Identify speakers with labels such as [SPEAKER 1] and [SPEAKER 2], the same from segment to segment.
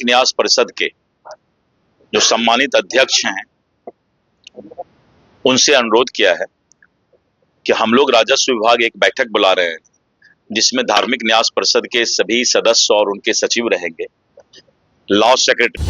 [SPEAKER 1] न्यास परिषद के जो सम्मानित अध्यक्ष हैं उनसे अनुरोध किया है कि हम लोग राजस्व विभाग एक बैठक बुला रहे हैं जिसमें धार्मिक न्यास परिषद के सभी सदस्य और उनके सचिव रहेंगे, लॉ सेक्रेटरी।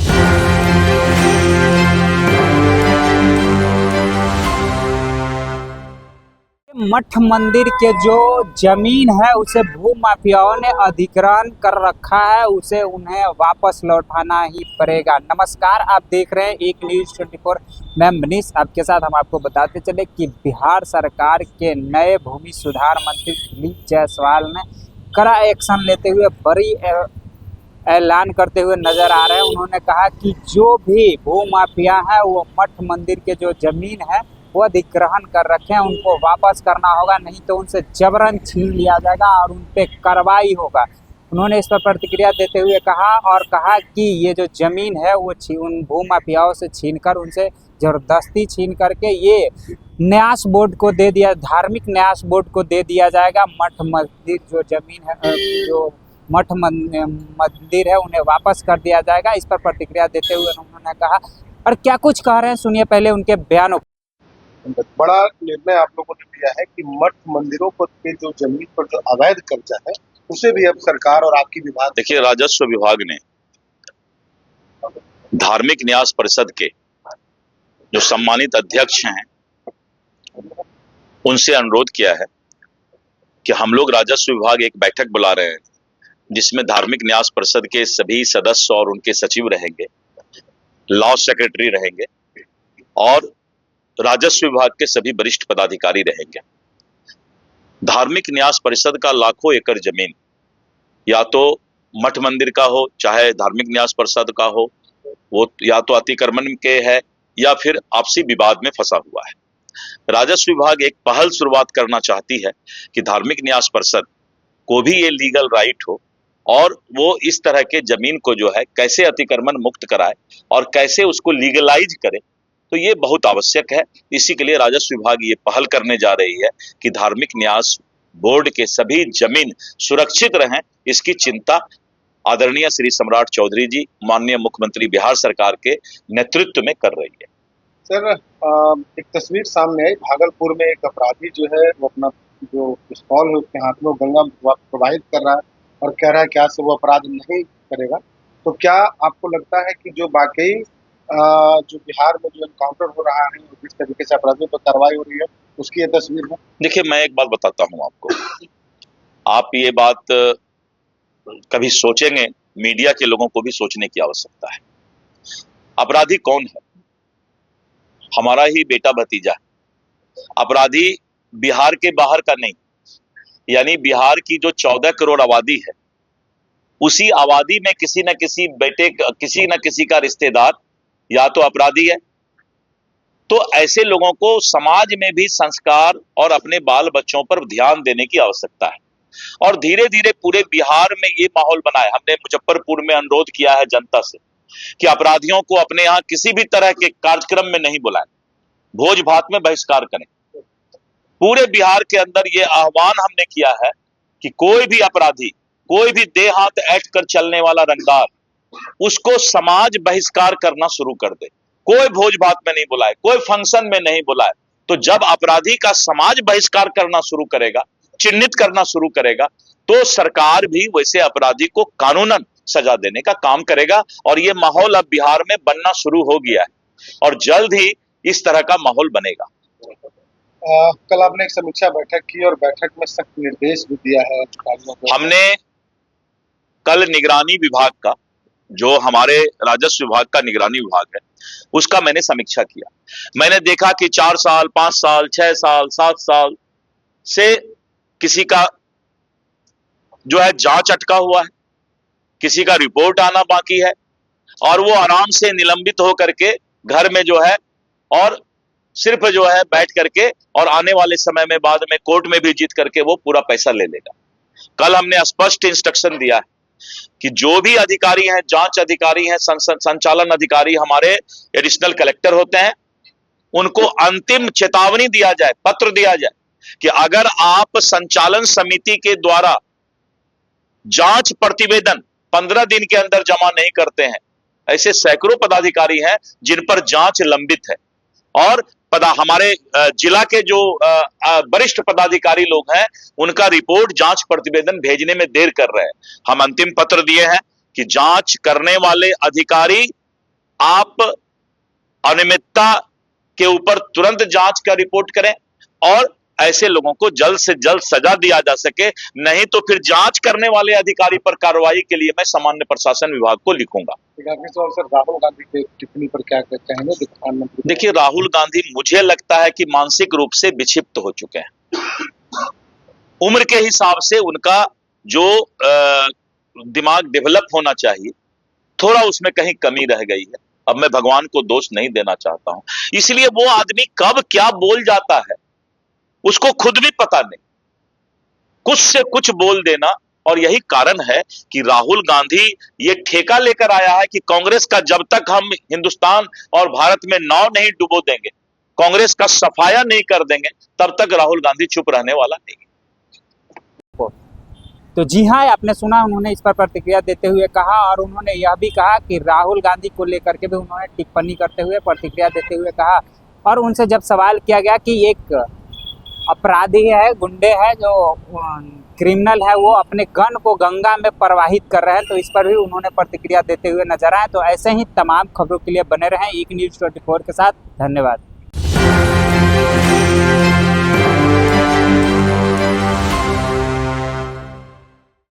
[SPEAKER 2] मठ मंदिर के जो जमीन है उसे भू माफियाओं ने अधिग्रहण कर रखा है, उसे उन्हें वापस लौटाना ही पड़ेगा। नमस्कार, आप देख रहे हैं एक न्यूज़ 24। मैं मनीष आपके साथ। हम आपको बताते चले कि बिहार सरकार के नए भूमि सुधार मंत्री दिलीप जायसवाल ने कड़ा एक्शन लेते हुए बड़ी ऐलान करते हुए नजर आ रहे हैं। उन्होंने कहा कि जो भी भू माफिया है वो मठ मंदिर के जो जमीन है वो अधिग्रहण कर रखे हैं, उनको वापस करना होगा, नहीं तो उनसे जबरन छीन लिया जाएगा और उन पे कार्रवाई होगा। उन्होंने इस पर प्रतिक्रिया देते हुए कहा कि ये जो जमीन है वो उन भू माफियाओं से छीनकर, उनसे जबरदस्ती छीन करके ये न्यास बोर्ड को दे दिया, धार्मिक न्यास बोर्ड को दे दिया जाएगा। मठ मंदिर जो जमीन है, जो मठ मंदिर है, उन्हें वापस कर दिया जाएगा। इस पर प्रतिक्रिया देते हुए उन्होंने कहा, और क्या कुछ कह रहे हैं सुनिए पहले उनके बयानों।
[SPEAKER 3] बड़ा निर्णय आप लोगों ने लिया है कि मठ मंदिरों पर के जो जमीन पर जो अवैध कब्जा है उसे भी अब सरकार और आपकी विभाग।
[SPEAKER 1] देखिए, राजस्व विभाग ने धार्मिक न्यास परिषद के जो सम्मानित अध्यक्ष हैं उनसे अनुरोध किया है कि हम लोग राजस्व विभाग एक बैठक बुला रहे हैं जिसमें धार्मिक न्यास परिषद के सभी सदस्य और उनके सचिव रहेंगे, लॉ सेक्रेटरी रहेंगे और राजस्व विभाग के सभी वरिष्ठ पदाधिकारी रहेंगे। धार्मिक न्यास परिषद का लाखों एकड़ जमीन या तो मठ मंदिर का हो चाहे धार्मिक न्यास परिषद का हो, वो या तो अतिक्रमण के है या फिर आपसी विवाद में फंसा हुआ है। राजस्व विभाग एक पहल शुरुआत करना चाहती है कि धार्मिक न्यास परिषद को भी ये लीगल राइट हो और वो इस तरह के जमीन को जो है कैसे अतिक्रमण मुक्त कराए और कैसे उसको लीगलाइज करे, तो ये बहुत आवश्यक है। इसी के लिए राजस्व विभाग ये पहल करने जा रही है कि धार्मिक न्यास बोर्ड के सभी जमीन सुरक्षित रहें। इसकी चिंता आदरणीय श्री सम्राट चौधरी जी, माननीय मुख्यमंत्री बिहार सरकार के नेतृत्व में कर रही है।
[SPEAKER 3] सर, एक तस्वीर सामने आई, भागलपुर में एक अपराधी जो है वो अपना जो पिस्तौल है उसके हाथ में गंगा प्रवाहित कर रहा है और कह रहा है कि आज से वो अपराध नहीं करेगा। तो क्या आपको लगता है कि जो वाकई जो बिहार में जो एनकाउंटर हो रहा है और जिस तरीके से अपराधियों पर कार्रवाई हो रही है उसकी ये तस्वीर है?
[SPEAKER 1] देखिए, मैं एक बात बताता हूं आपको, आप ये बात कभी सोचेंगे, मीडिया के लोगों को भी सोचने की आवश्यकता है। अपराधी कौन है? हमारा ही बेटा भतीजा है। अपराधी बिहार के बाहर का नहीं, यानी बिहार की जो 14 करोड़ आबादी है उसी आबादी में किसी न किसी बेटे, किसी न किसी का रिश्तेदार या तो अपराधी है। तो ऐसे लोगों को समाज में भी संस्कार और अपने बाल बच्चों पर ध्यान देने की आवश्यकता है और धीरे धीरे पूरे बिहार में ये माहौल बना है। हमने मुजफ्फरपुर में अनुरोध किया है जनता से कि अपराधियों को अपने यहाँ किसी भी तरह के कार्यक्रम में नहीं बुलाएं, भोज भात में बहिष्कार करें। पूरे बिहार के अंदर ये आह्वान हमने किया है कि कोई भी अपराधी, कोई भी देह हाथ ऐंठ कर चलने वाला रंगदार, उसको समाज बहिष्कार करना शुरू कर दे। कोई भोज भात में नहीं बुलाए, कोई फंक्शन में नहीं बुलाए। तो जब अपराधी का समाज बहिष्कार करना शुरू करेगा, चिन्हित करना शुरू करेगा, तो सरकार भी वैसे अपराधी को कानूनन सजा देने का काम करेगा। और ये माहौल अब बिहार में बनना शुरू हो गया है और जल्द ही इस तरह का माहौल बनेगा।
[SPEAKER 3] कल आपने एक समीक्षा बैठक की और बैठक में सख्त निर्देश भी दिया है अधिकारियों को।
[SPEAKER 1] हमने कल निगरानी विभाग का, जो हमारे राजस्व विभाग का निगरानी विभाग है, उसका मैंने समीक्षा किया। मैंने देखा कि 4 साल, 5 साल, 6 साल, 7 साल से किसी का जो है जांच अटका हुआ है, किसी का रिपोर्ट आना बाकी है और वो आराम से निलंबित होकर के घर में जो है और सिर्फ जो है बैठ करके और आने वाले समय में बाद में कोर्ट में भी जीत करके वो पूरा पैसा ले लेगा। कल हमने स्पष्ट इंस्ट्रक्शन दिया है कि जो भी अधिकारी हैं, जांच अधिकारी हैं, संचालन अधिकारी हमारे एडिशनल कलेक्टर होते हैं, उनको अंतिम चेतावनी दिया जाए, पत्र दिया जाए कि अगर आप संचालन समिति के द्वारा जांच प्रतिवेदन 15 दिन के अंदर जमा नहीं करते हैं। ऐसे सैकड़ों पदाधिकारी हैं जिन पर जांच लंबित है और हमारे जिला के जो वरिष्ठ पदाधिकारी लोग हैं उनका रिपोर्ट जांच प्रतिवेदन भेजने में देर कर रहे हैं। हम अंतिम पत्र दिए हैं कि जांच करने वाले अधिकारी आप अनियमितता के ऊपर तुरंत जांच का रिपोर्ट करें और ऐसे लोगों को जल्द से जल्द सजा दिया जा सके, नहीं तो फिर जांच करने वाले अधिकारी पर कार्रवाई के लिए मैं सामान्य प्रशासन विभाग को लिखूंगा।
[SPEAKER 3] राहुल गांधी के टिप्पणी पर क्या कहेंगे प्रधानमंत्री?
[SPEAKER 1] देखिए, राहुल गांधी मुझे लगता है कि मानसिक रूप से विक्षिप्त हो चुके हैं। उम्र के हिसाब से उनका जो दिमाग डेवलप होना चाहिए थोड़ा उसमें कहीं कमी रह गई है। अब मैं भगवान को दोष नहीं देना चाहता हूं, इसलिए वो आदमी कब क्या बोल जाता है उसको खुद भी पता नहीं, कुछ से कुछ बोल देना। और यही कारण है कि राहुल गांधी ये ठेका लेकर आया है कि कांग्रेस का जब तक हम हिंदुस्तान और भारत में नाव नहीं डुबो देंगे, कांग्रेस का सफाया नहीं कर देंगे, तब तक राहुल गांधी चुप रहने वाला नहीं।
[SPEAKER 2] तो जी हाँ, आपने सुना, उन्होंने इस पर प्रतिक्रिया देते हुए कहा और उन्होंने यह भी कहा कि राहुल गांधी को लेकर के भी उन्होंने टिप्पणी करते हुए प्रतिक्रिया देते हुए कहा। और उनसे जब सवाल किया गया कि एक अपराधी है, गुंडे है, जो क्रिमिनल है, वो अपने गन को गंगा में प्रवाहित कर रहे हैं, तो इस पर भी उन्होंने प्रतिक्रिया देते हुए नजर आए। तो ऐसे ही तमाम खबरों के लिए बने रहें एक न्यूज़ 24 के साथ। धन्यवाद।